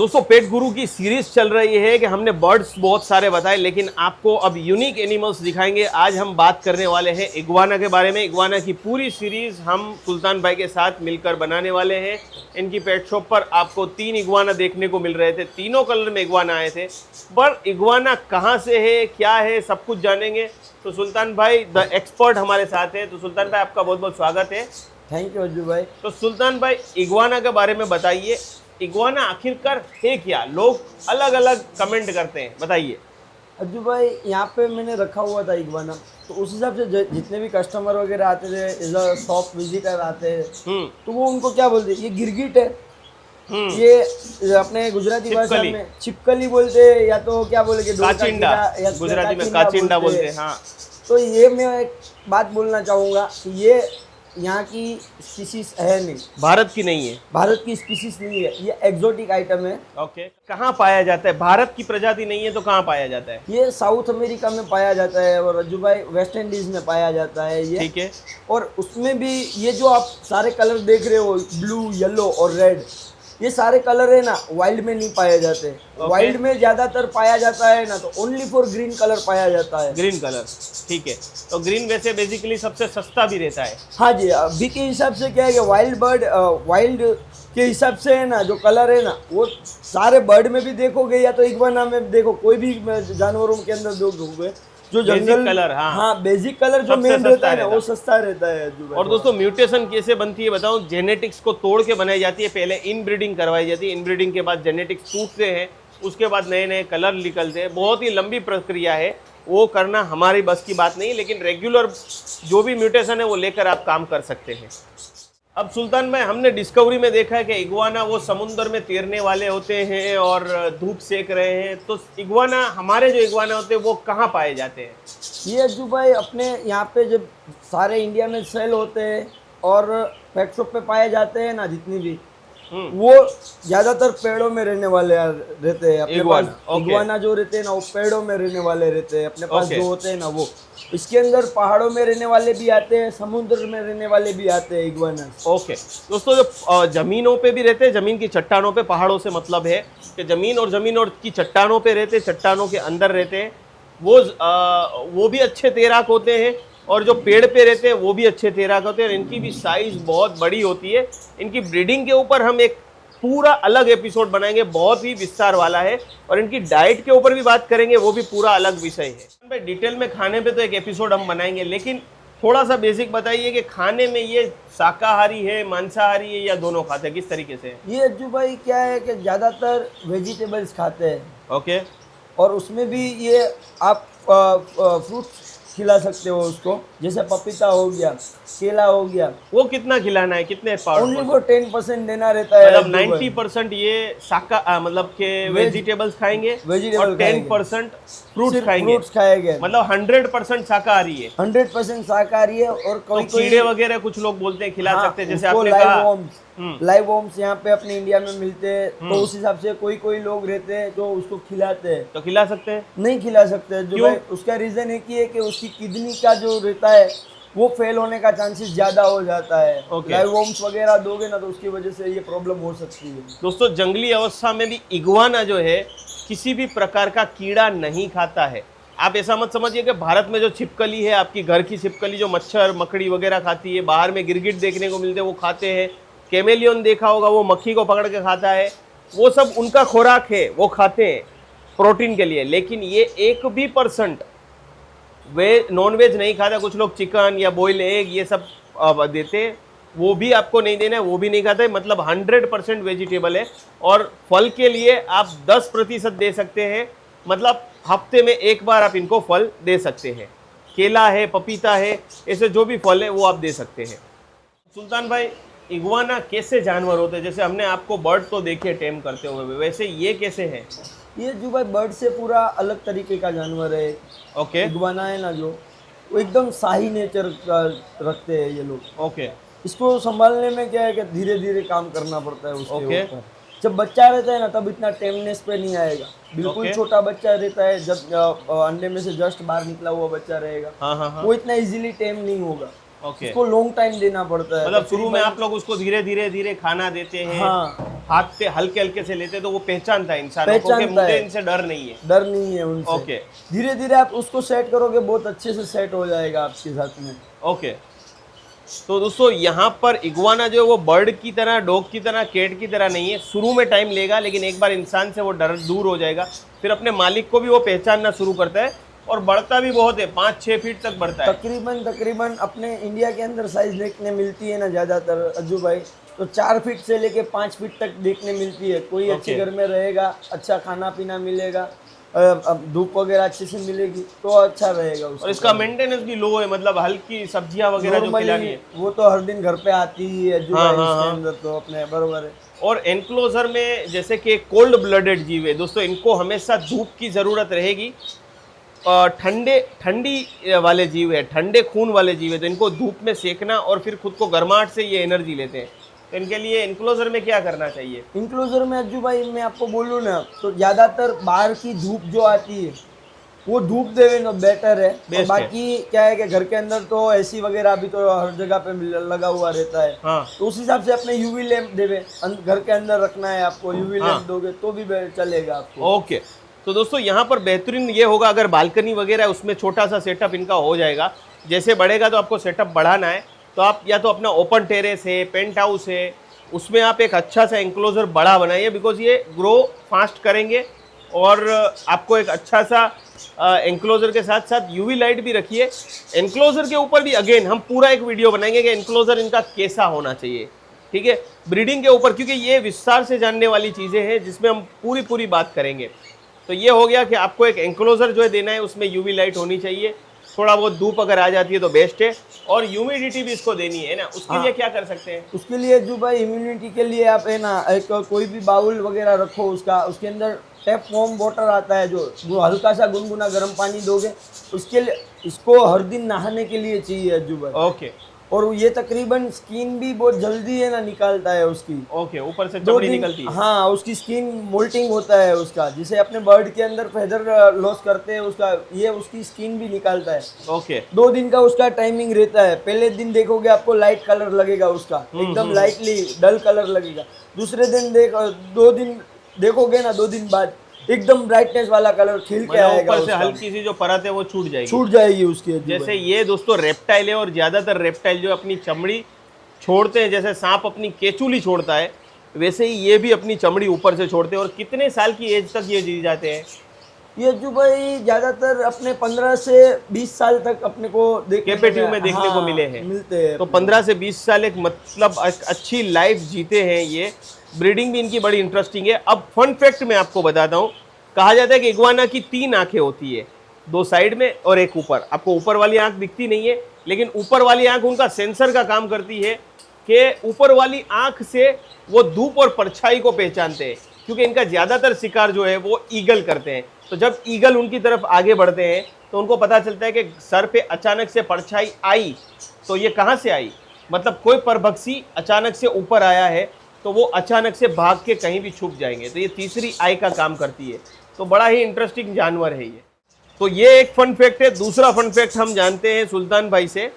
दोस्तों पेट गुरु की सीरीज चल रही है कि हमने बर्ड्स बहुत सारे बताए, लेकिन आपको अब यूनिक एनिमल्स दिखाएंगे। आज हम बात करने वाले हैं इग्वाना के बारे में। इग्वाना की पूरी सीरीज हम सुल्तान भाई के साथ मिलकर बनाने वाले हैं। इनकी पेट शॉप पर आपको 3 इग्वाना देखने को मिल रहे थे, तीनों कलर में इग्वाना आए थे। पर इग्वाना कहाँ से है, क्या है, सब कुछ जानेंगे। तो सुल्तान भाई द एक्सपर्ट हमारे साथ है। तो सुल्तान भाई आपका बहुत बहुत स्वागत है। थैंक यू अज्जू भाई। तो सुल्तान भाई इग्वाना के बारे में बताइए, इग्वाना आखिरकार है क्या? लोग अलग अलग कमेंट करते हैं, बताइए। अज्जू भाई यहाँ पे मैंने रखा हुआ था इग्वाना, तो उस हिसाब से जितने भी कस्टमर वगैरह आते थे, इधर शॉप विजिटर आते हैं, तो वो उनको क्या बोलते हैं, ये गिरगिट है, ये अपने गुजराती भाषा में छिपकली बोलते हैं, या तो क्या बोलेंगे काचिंडा, गुजराती में काचिंडा बोलते हैं। हाँ, तो ये मैं एक बात बोलना चाहूँगा कि ये यहाँ की स्पीसीज है नहीं, भारत की नहीं है, भारत की स्पीसीज नहीं है, ये एक्सोटिक आइटम है। ओके, कहाँ पाया जाता है? भारत की प्रजाति नहीं है तो कहाँ पाया जाता है? ये साउथ अमेरिका में पाया जाता है और रज्जू भाई वेस्ट इंडीज में पाया जाता है ये। ठीक है। और उसमें भी ये जो आप सारे कलर देख रहे हो, ब्लू, येलो और रेड, ये सारे कलर है ना वाइल्ड में नहीं पाए जाते। वाइल्ड में ज्यादातर पाया जाता है ना तो ओनली फॉर ग्रीन कलर पाया जाता है। ग्रीन कलर, ठीक है। तो ग्रीन वैसे बेसिकली सबसे सस्ता भी रहता है। हाँ जी, अभी के हिसाब से क्या है कि वाइल्ड बर्ड, वाइल्ड के हिसाब से है ना, जो कलर है ना वो सारे बर्ड में भी देखोगे या तो इग्वाना में देखो, कोई भी जानवरों के अंदर देखोगे, जो जंगल कलर, हाँ बेसिक कलर जो मेन रहता है ना वो सस्ता रहता है। और दोस्तों म्यूटेशन कैसे बनती है बताओ। जेनेटिक्स को तोड़ के बनाई जाती है, पहले इनब्रीडिंग करवाई जाती है, इनब्रीडिंग के बाद जेनेटिक्स टूटते हैं, उसके बाद नए नए कलर निकलते हैं। बहुत ही लंबी प्रक्रिया है, वो करना हमारी बस की बात नहीं, लेकिन रेगुलर जो भी म्यूटेशन है वो लेकर आप काम कर सकते हैं। अब सुल्तान भाई, हमने डिस्कवरी में देखा है कि इग्वाना वो समुद्र में तैरने वाले होते हैं और धूप सेक रहे हैं। तो इग्वाना, हमारे जो इग्वाना होते हैं वो कहाँ पाए जाते हैं? ये अज्जू भाई अपने यहाँ पे जब सारे इंडिया में सेल होते हैं और पेट शॉप पे पाए जाते हैं ना जितनी भी, वो ज्यादातर पेड़ों में रहने वाले रहते हैं। अपने पास इग्वाना जो रहते हैं ना वो पेड़ों में रहने वाले रहते हैं। अपने पास जो होते हैं ना वो, इसके अंदर पहाड़ों में रहने वाले भी आते हैं, समुद्र में रहने वाले भी आते हैं इग्वाना। ओके दोस्तों, जो जमीनों पे भी रहते हैं, जमीन की चट्टानों पे, पहाड़ों से मतलब है कि जमीन और की चट्टानों पे रहते हैं, चट्टानों के अंदर रहते हैं, वो भी अच्छे तैराक होते हैं। और जो पेड़ पे रहते हैं वो भी अच्छे तैराक होते हैं। और इनकी भी साइज बहुत बड़ी होती है। इनकी ब्रीडिंग के ऊपर हम एक पूरा अलग एपिसोड बनाएंगे, बहुत ही विस्तार वाला है। और इनकी डाइट के ऊपर भी बात करेंगे, वो भी पूरा अलग विषय है। भाई डिटेल में खाने पे तो एक एपिसोड हम बनाएंगे, लेकिन थोड़ा सा बेसिक बताइए कि खाने में ये शाकाहारी है, मांसाहारी है, या दोनों खाते हैं, किस तरीके से? ये अज्जू भाई क्या है कि ज्यादातर वेजिटेबल्स खाते हैं। ओके। और उसमें भी ये आप फ्रूट्स खिला सकते हो उसको, जैसे पपीता हो गया, केला हो गया। वो कितना खिलाना है, कितने पाउंड? ओनली फॉर 10% देना रहता है। मतलब 90% ये मतलब के वेजिटेबल्स खाएंगे और 10% फ्रूट्स खाएंगे। मतलब 100% शाकाहारी है। 100% शाकाहारी है। और कोई कीड़े वगैरह कुछ लोग बोलते हैं खिला सकते हैं, जैसे आपने कहा लाइव वॉर्म्स यहाँ पे अपने इंडिया में मिलते हैं, तो उस हिसाब से कोई लोग रहते हैं जो उसको खिलाते हैं। तो खिला सकते हैं? नहीं खिला सकते जो भाई, उसका रीजन एक ही है कि उसकी किडनी का जो रहता है वो फेल होने का चांसेस ज्यादा हो जाता है। लाइव वॉर्म्स वगैरह दोगे ना तो उसकी वजह से ये प्रॉब्लम हो सकती है। दोस्तों जंगली अवस्था में भी इग्वाना जो है किसी भी प्रकार का कीड़ा नहीं खाता है। आप ऐसा मत समझिए कि भारत में जो छिपकली है, आपकी घर की छिपकली जो मच्छर मकड़ी वगैरह खाती है, बाहर में गिरगिट देखने को मिलते हैं वो खाते हैं, कैमेलियन देखा होगा वो मक्खी को पकड़ के खाता है, वो सब उनका खुराक है, वो खाते हैं प्रोटीन के लिए। लेकिन ये 1% नॉन वेज नहीं खाता। कुछ लोग चिकन या बॉयल एग ये सब देते हैं, वो भी आपको नहीं देना है, वो भी नहीं खाता है। मतलब 100% वेजिटेबल है। और फल के लिए आप 10% दे सकते हैं, मतलब हफ्ते में एक बार आप इनको फल दे सकते हैं। केला है, पपीता है, ऐसे जो भी फल है वो आप दे सकते हैं। सुल्तान भाई, इग्वाना कैसे जानवर होते हैं? जैसे हमने आपको बर्ड तो देखे टेम करते हुए, वैसे ये कैसे है? ये जो भाई बर्ड से पूरा अलग तरीके का जानवर है। ओके। इग्वाना है ना जो, वो एकदम शाही नेचर का रखते हैं ये लोग। ओके। इसको संभालने में क्या है कि धीरे धीरे काम करना पड़ता है उसके ऊपर। जब बच्चा रहता है ना तब इतना टेमनेस पे नहीं आएगा। बिल्कुल छोटा बच्चा रहता है, जब अंडे में से जस्ट बाहर निकला हुआ बच्चा रहेगा, वो इतना इजीली टेम नहीं होगा। ओके। उसको लॉन्ग टाइम देना पड़ता है। मतलब शुरू में आप लोग उसको धीरे धीरे धीरे खाना देते हैं, हाँ, हाथ पे हल्के हल्के से लेते हैं, तो वो पहचानता है इंसानों को कि पहचानता मुझे है। इनसे डर नहीं है। डर नहीं है उनसे। ओके धीरे धीरे आप उसको सेट करोगे, बहुत अच्छे से सेट हो जाएगा आपके साथ में। ओके। तो दोस्तों यहाँ पर इग्वाना जो है वो बर्ड की तरह, डॉग की तरह, कैट की तरह नहीं है। शुरू में टाइम लेगा, लेकिन एक बार इंसान से वो डर दूर हो जाएगा, फिर अपने मालिक को भी वो पहचानना शुरू करता है और बढ़ता भी बहुत है, 5-6 फीट तक बढ़ता है। तकरीबन अपने इंडिया के अंदर साइज देखने मिलती है ना ज़्यादातर अज्जू भाई, तो 4 फीट से लेके 5 फीट तक देखने मिलती है। कोई अच्छे ओके। घर में रहेगा, अच्छा खाना पीना मिलेगा, अब धूप वगैरह अच्छे से मिलेगी तो अच्छा रहेगा उसको। और इसका मेंटेनेंस भी लो है, मतलब हल्की सब्जियां वगैरह जो खिलानी नॉर्मली है। वो तो हर दिन घर पे आती ही है अज्जू हाँ, भाई, हाँ, इसके हाँ। अंदर तो अपने बराबर है। और एनक्लोजर में जैसे कि कोल्ड ब्लडेड जीव है दोस्तों, इनको हमेशा धूप की ज़रूरत रहेगी। ठंडी वाले जीव है, ठंडे खून वाले जीव है, तो इनको धूप में सेकना और फिर खुद को गर्माहट से ये एनर्जी लेते हैं। तो इनके लिए एनक्लोजर में क्या करना चाहिए? इंक्लोजर में अज्जू भाई मैं आपको बोलूँ ना, तो ज़्यादातर बाहर की धूप जो आती है वो धूप देवे तो बेटर है। और बेस्ट है। बाकी क्या है कि घर के अंदर तो एसी वगैरह भी तो हर जगह पे लगा हुआ रहता है, हाँ तो उस हिसाब से अपने यूवी लैंप देवे, घर के अंदर रखना है आपको, यूवी हाँ। लैंप दोगे तो भी चलेगा आपको। ओके। तो दोस्तों यहाँ पर बेहतरीन ये होगा, अगर बालकनी वगैरह है उसमें छोटा सा सेटअप इनका हो जाएगा। जैसे बढ़ेगा तो आपको सेटअप बढ़ाना है, तो आप या तो अपना ओपन टेरेस है, पेंट हाउस है, उसमें आप एक अच्छा सा एंक्लोजर बड़ा बनाइए, बिकॉज ये ग्रो फास्ट करेंगे। और आपको एक अच्छा सा एंक्लोजर के साथ साथ यूवी लाइट भी रखिए। एंक्लोजर के ऊपर भी अगेन हम पूरा एक वीडियो बनाएंगे कि एंक्लोजर इनका कैसा होना चाहिए, ठीक है, ब्रीडिंग के ऊपर, क्योंकि ये विस्तार से जानने वाली चीज़ें हैं जिसमें हम पूरी बात करेंगे। तो ये हो गया कि आपको एक एंक्लोजर जो है देना है, उसमें यूवी लाइट होनी चाहिए, थोड़ा बहुत धूप अगर आ जाती है तो बेस्ट है, और ह्यूमिडिटी भी इसको देनी है ना। उसके लिए क्या कर सकते हैं? उसके लिए जो भाई इम्यूनिटी के लिए आप है ना, एक कोई भी बाउल वगैरह रखो उसका, उसके अंदर टैप वार्म वाटर आता है, जो हल्का सा गुनगुना गर्म पानी दोगे, उसके लिए इसको हर दिन नहाने के लिए चाहिए अज्जू भाई। ओके और ये तकरीबन स्किन भी बहुत जल्दी है ना निकालता है उसकी, ओके, ऊपर से 2 चमड़ी दिन। निकलती है। हाँ, उसकी स्किन मोल्टिंग होता है उसका, जिसे अपने बर्ड के अंदर फेदर लॉस करते हैं उसका, ये उसकी स्किन भी निकालता है। ओके 2 दिन का उसका टाइमिंग रहता है। पहले दिन देखोगे आपको लाइट कलर लगेगा उसका, एकदम लाइटली डल कलर लगेगा। दूसरे दिन 2 दिन देखोगे ना, 2 दिन बाद एकदम ब्राइटनेस वाला कलर खिल के आएगा, ऊपर से उसका हल्की सी जो परत है वो छूट जाएगी। छूट जाएगी उसकी। जैसे ये दोस्तों रेप्टाइल है, और ज्यादातर रेप्टाइल जो अपनी चमड़ी छोड़ते हैं, जैसे सांप अपनी केचुली छोड़ता है, वैसे ही ये भी अपनी चमड़ी ऊपर से छोड़ते हैं। और कितने साल की एज तक ये जी जाते हैं? ये जो भाई ज्यादातर अपने 15 से 20 साल तक अपने को कैपेटिव में देखने को मिले हैं। मिलते हैं। तो 15 से 20 साल एक मतलब अच्छी लाइफ जीते हैं ये। ब्रीडिंग भी इनकी बड़ी इंटरेस्टिंग है। अब फन फैक्ट मैं आपको बताता हूँ, कहा जाता है कि इग्वाना की 3 आंखें होती है, 2 साइड में और एक ऊपर। आपको ऊपर वाली आंख दिखती नहीं है, लेकिन ऊपर वाली आंख उनका सेंसर का काम करती है कि ऊपर वाली आंख से वो धूप और परछाई को पहचानते हैं, क्योंकि इनका ज़्यादातर शिकार जो है वो ईगल करते हैं। तो जब ईगल उनकी तरफ आगे बढ़ते हैं तो उनको पता चलता है कि सर पे अचानक से परछाई आई, तो ये कहाँ से आई, मतलब कोई परभक्षी अचानक से ऊपर आया है, तो वो अचानक से भाग के कहीं भी छुप जाएंगे। तो ये तीसरी आई का काम करती है। तो बड़ा ही इंटरेस्टिंग जानवर है ये। तो ये एक फन फैक्ट है। दूसरा फन फैक्ट हम जानते हैं सुल्तान भाई से,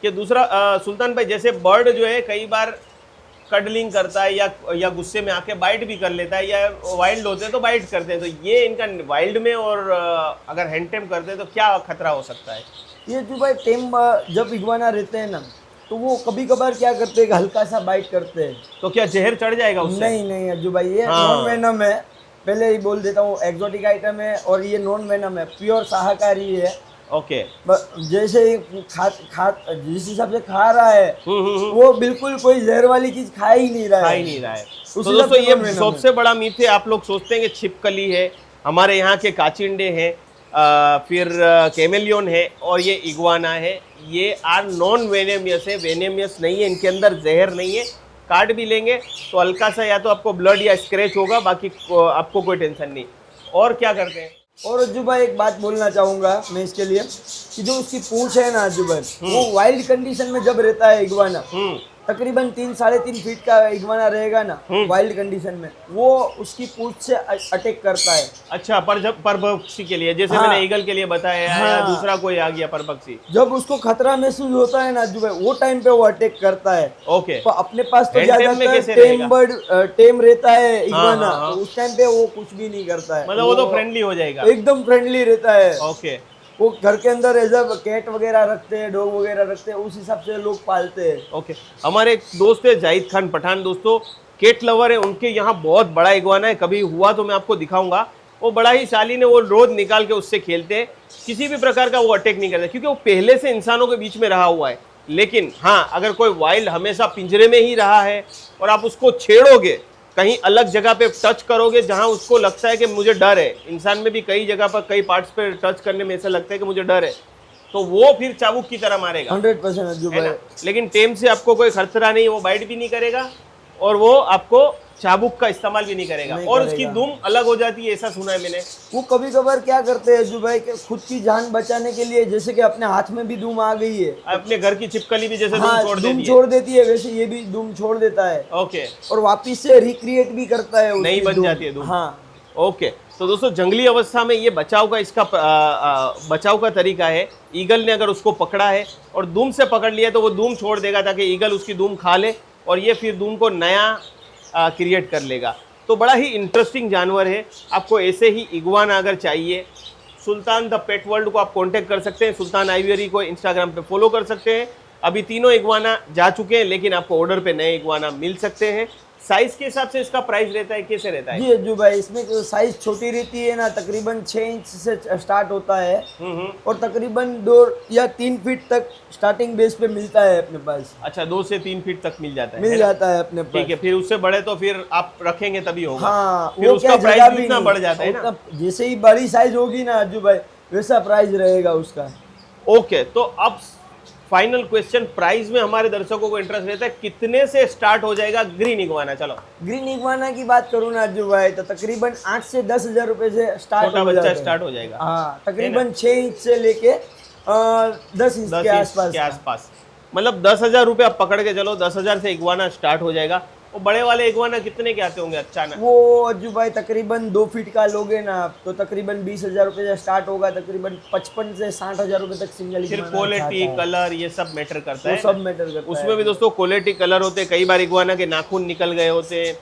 कि सुल्तान भाई, जैसे बर्ड जो है कई बार कडलिंग करता है या गुस्से में आके बाइट भी कर लेता है, या वाइल्ड होते हैं तो बाइट करते हैं, तो ये इनका वाइल्ड में और अगर हैंड टेम करते हैं तो क्या खतरा हो सकता है? ये जो भाई टेम जब इग्वाना रहते हैं ना, तो वो कभी कभार क्या करते हैं, हल्का सा बाइट करते हैं। तो क्या जहर चढ़ जाएगा उससे? नहीं अज्जू भाई, ये हाँ। नॉन वेनम है, पहले ही बोल देता हूँ, एक्सोटिक आइटम है, और ये नॉन वेनम है, प्योर शाकाहारी है। ओके। जैसे जिस हिसाब से खा रहा है, वो बिल्कुल कोई जहर वाली चीज खा ही नहीं रहा है। तो दोस्तों ये सबसे बड़ा मीथ है। आप लोग सोचते हैं कि छिपकली है, हमारे यहाँ के काचिंडे हैं, फिर कैमेलियन है, और ये इग्वाना है, ये आर नॉन वेनेमियस है। वेनेमियस नहीं है, इनके अंदर जहर नहीं है। काट भी लेंगे तो हल्का सा या तो आपको ब्लड या स्क्रैच होगा, बाकी आपको कोई टेंशन नहीं। और क्या करते हैं? और अज्जू भाई एक बात बोलना चाहूंगा मैं इसके लिए, कि जो उसकी पूंछ है ना अज्जू भाई, वो वाइल्ड कंडीशन में जब रहता है इग्वाना, तकरीबन 3-3.5 फीट का इग्वाना रहेगा ना वाइल्ड कंडीशन में, वो उसकी पूंछ से अटैक करता है। अच्छा, परपक्षी के लिए, जैसे मैंने ईगल के लिए बताया या दूसरा कोई आ गया परपक्षी, जब उसको खतरा महसूस होता है ना अज्जू भाई, वो टाइम पे वो अटैक करता है। ओके। तो अपने पास तो Hand tame में ज्यादातर कैसे टेम रहेगा? बर्ड टेम रहता है इग्वाना, हाँ। तो उस टाइम पे वो कुछ भी नहीं करता है, मतलब वो तो फ्रेंडली हो जाएगा। एकदम फ्रेंडली रहता है। ओके वो घर के अंदर एज अ कैट वगैरह रखते हैं, डॉग वगैरह रखते हैं, उस हिसाब से लोग पालते हैं। ओके। हमारे एक दोस्त है जाहिद खान पठान, दोस्तों केट लवर है, उनके यहाँ बहुत बड़ा इग्वाना है, कभी हुआ तो मैं आपको दिखाऊंगा। वो बड़ा ही शालीन है, वो रोज निकाल के उससे खेलते हैं, किसी भी प्रकार का वो अटैक नहीं करता क्योंकि वो पहले से इंसानों के बीच में रहा हुआ है। लेकिन हाँ, अगर कोई वाइल्ड हमेशा पिंजरे में ही रहा है और आप उसको छेड़ोगे, कहीं अलग जगह पे टच करोगे जहां उसको लगता है कि मुझे डर है, इंसान में भी कई जगह पर कई पार्ट्स पे टच करने में ऐसा लगता है कि मुझे डर है, तो वो फिर चाबुक की तरह मारेगा 100% अज्जू है भाई। ना। लेकिन टेम से आपको कोई खतरा नहीं, वो बाइट भी नहीं करेगा और वो आपको चाबुक का इस्तेमाल भी नहीं करेगा, और उसकी दुम अलग हो जाती है, ऐसा सुना है मैंने। वो कभी कभार क्या करते हैं अज्जू भाई कि खुद की जान बचाने के लिए, जैसे कि अपने हाथ में भी दुम आ गई है, अपने घर की छिपकली भी जैसे हाँ, दुम छोड़ दुम देती है। छोड़ देती है, वैसे ये भी दुम छोड़ देता है ओके, और वापिस से रिक्रिएट भी करता है, नई उसकी बन दुम। जाती है दुम। हाँ, ओके, तो दोस्तों जंगली अवस्था में ये बचाव का इसका बचाव का तरीका है, ईगल ने अगर उसको पकड़ा है और दूम से पकड़ लिया तो वो दूम छोड़ देगा ताकि ईगल उसकी दूम खा ले और ये फिर दूम को नया क्रिएट कर लेगा। तो बड़ा ही इंटरेस्टिंग जानवर है। आपको ऐसे ही इग्वाना अगर चाहिए, सुल्तान द पेट वर्ल्ड को आप कांटेक्ट कर सकते हैं, सुल्तान आइवरी को इंस्टाग्राम पे फॉलो कर सकते हैं। अभी तीनों इग्वाना जा चुके हैं, लेकिन आपको ऑर्डर पे नए इग्वाना मिल सकते हैं। साइज के हिसाब से इसका प्राइस रहता है, कैसे रहता है? जी अज्जू भाई, इसमें जो साइज छोटी रहती है ना, तकरीबन 6 इंच से स्टार्ट होता है और तकरीबन 2 या 3 फीट तक स्टार्टिंग बेस पे मिलता है अपने पास। अच्छा, 2 से 3 फीट तक मिल जाता है, मिल है ना? जाता है अपने पास। ठीक है, फिर उससे बड़े तो फिर आप रखेंगे तभी होगा। हाँ, फिर उसका प्राइस भी इतना बढ़ जाता है ना। जैसे ही बड़ी साइज होगी ना अज्जू भाई, वैसा प्राइस रहेगा उसका। ओके, तो अब फाइनल क्वेश्चन, प्राइस में हमारे दर्शकों को इंटरेस्ट रहता है, कितने से स्टार्ट हो जाएगा ग्रीन इग्वाना? चलो, ग्रीन इग्वाना की बात करूँ ना अज्जू भाई, तो तकरीबन 8 से 10 हजार रुपए से स्टार्ट छोटा हो जाता बच्चा है। स्टार्ट हो जाएगा। हाँ, तकरीबन 6 इंच से लेके 10 इंच 10 के इंच आसपास के आसपास, मतलब 10,000 रुपये आप पकड़ के चलो, 10,000 से इग्वाना स्टार्ट हो जाएगा। वो बड़े वाले इग्वाना कितने के आते होंगे अचानक? वो अज्जू भाई तकरीबन 2 फीट का लोगे ना आप, तो तकरीबन 20,000 रुपए से स्टार्ट होगा, तकरीबन 55 से 60,000 रुपए तक सिंगल फिर इग्वाना क्वालिटी, आता है। कलर, ये सब मैटर करता वो है। सब मैटर करता है। उसमें भी दोस्तों क्वालिटी, कलर होते हैं। कई बार इग्वाना के नाखून निकल गए होते हैं,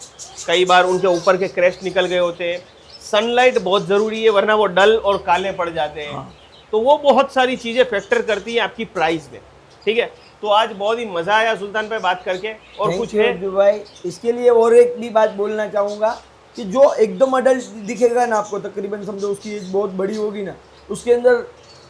कई बार उनके ऊपर के क्रेस्ट निकल गए होते हैं। सनलाइट बहुत ज़रूरी है, वरना वो डल और काले पड़ जाते हैं। तो वो बहुत सारी चीज़ें फैक्टर करती हैं आपकी प्राइस में। ठीक है, तो आज बहुत ही मज़ा आया सुल्तान पे बात करके। और Thank कुछ you है? अज्जू भाई, इसके लिए और एक भी बात बोलना चाहूँगा कि जो एकदम अडल्ट दिखेगा ना आपको, तकरीबन समझो उसकी एज बहुत बड़ी होगी ना, उसके अंदर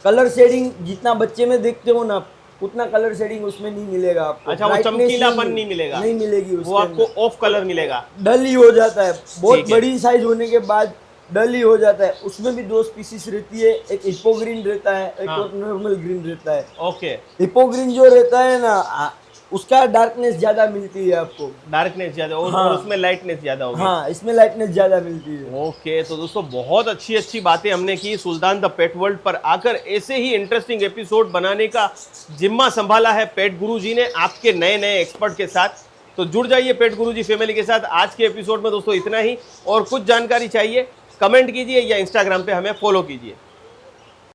कलर शेडिंग जितना बच्चे में देखते हो ना, उतना कलर शेडिंग उसमें नहीं मिलेगा आपको। अच्छा, वो Brightness चमकीलापन नहीं मिलेगा, नहीं मिलेगी वो उसके आपको ऑफ कलर मिलेगा। डल ही हो जाता है, बहुत ठीक है। बड़ी साइज होने के बाद डल ही हो जाता है। उसमें भी 2 स्पीसीज रहती है, एक हिप्पो ग्रीन रहता है, एक और नॉर्मल ग्रीन रहता है। ओके, हिप्पो ग्रीन जो रहता है ना, उसका डार्कनेस ज्यादा मिलती है आपको। डार्कनेस ज़्यादा और उसमें लाइटनेस ज़्यादा होगी। हाँ, इसमें लाइटनेस ज्यादा मिलती है। ओके, तो दोस्तों बहुत अच्छी अच्छी बातें हमने की। सुल्तान द पेट वर्ल्ड पर आकर ऐसे ही इंटरेस्टिंग एपिसोड बनाने का जिम्मा संभाला है पेट गुरुजी ने, आपके नए नए एक्सपर्ट के साथ। तो जुड़ जाइए पेट गुरुजी फैमिली के साथ। आज के एपिसोड में दोस्तों इतना ही, और कुछ जानकारी चाहिए कमेंट कीजिए या इंस्टाग्राम पे हमें फॉलो कीजिए।